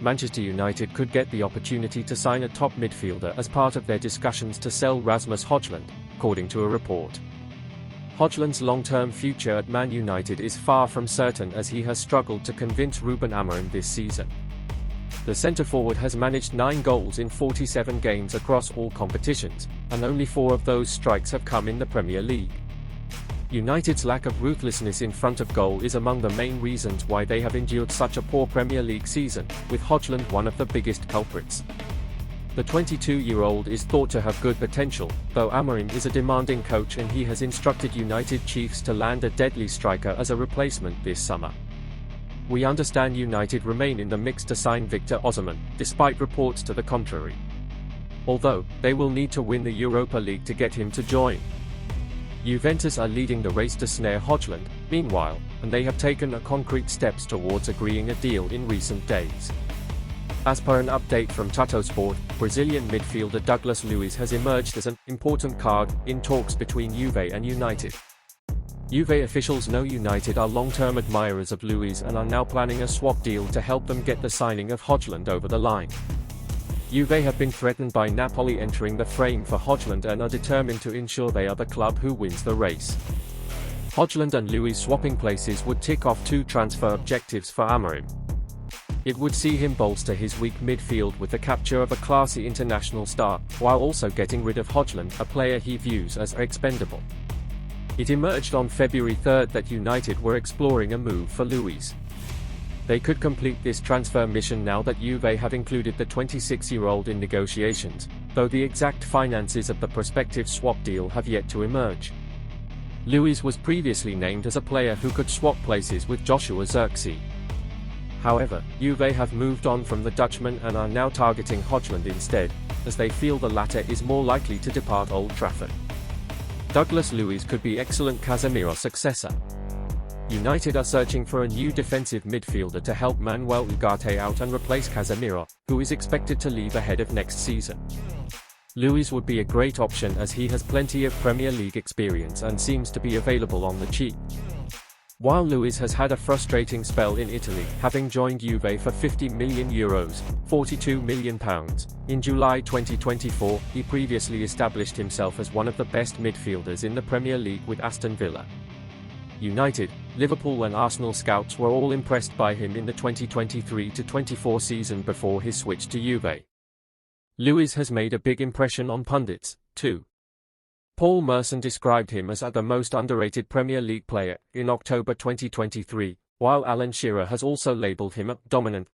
Manchester United could get the opportunity to sign a top midfielder as part of their discussions to sell Rasmus Højlund, according to a report. Højlund's long-term future at Man United is far from certain as he has struggled to convince Ruben Amorim this season. The centre-forward has managed 9 goals in 47 games across all competitions, and only 4 of those strikes have come in the Premier League. United's lack of ruthlessness in front of goal is among the main reasons why they have endured such a poor Premier League season, with Højlund one of the biggest culprits. The 22-year-old is thought to have good potential, though Amorim is a demanding coach and he has instructed United Chiefs to land a deadly striker as a replacement this summer. We understand United remain in the mix to sign Victor Osimhen, despite reports to the contrary. Although, they will need to win the Europa League to get him to join. Juventus are leading the race to snare Højlund, meanwhile, and they have taken concrete steps towards agreeing a deal in recent days. As per an update from Tuttosport, Brazilian midfielder Douglas Luiz has emerged as an important card in talks between Juve and United. Juve officials know United are long-term admirers of Luiz and are now planning a swap deal to help them get the signing of Højlund over the line. Juve have been threatened by Napoli entering the frame for Højlund and are determined to ensure they are the club who wins the race. Højlund and Luiz swapping places would tick off 2 transfer objectives for Amorim. It would see him bolster his weak midfield with the capture of a classy international star, while also getting rid of Højlund, a player he views as expendable. It emerged on February 3 that United were exploring a move for Luiz. They could complete this transfer mission now that Juve have included the 26-year-old in negotiations, though the exact finances of the prospective swap deal have yet to emerge. Luiz was previously named as a player who could swap places with Joshua Zirkzee. However, Juve have moved on from the Dutchman and are now targeting Højlund instead, as they feel the latter is more likely to depart Old Trafford. Douglas Luiz could be excellent Casemiro's successor. United are searching for a new defensive midfielder to help Manuel Ugarte out and replace Casemiro, who is expected to leave ahead of next season. Luiz would be a great option as he has plenty of Premier League experience and seems to be available on the cheap. While Luiz has had a frustrating spell in Italy, having joined Juve for €50 million, £42 million, in July 2024, he previously established himself as one of the best midfielders in the Premier League with Aston Villa. United, Liverpool and Arsenal scouts were all impressed by him in the 2023-24 season before his switch to Juve. Luiz has made a big impression on pundits, too. Paul Merson described him as the most underrated Premier League player in October 2023, while Alan Shearer has also labelled him a dominant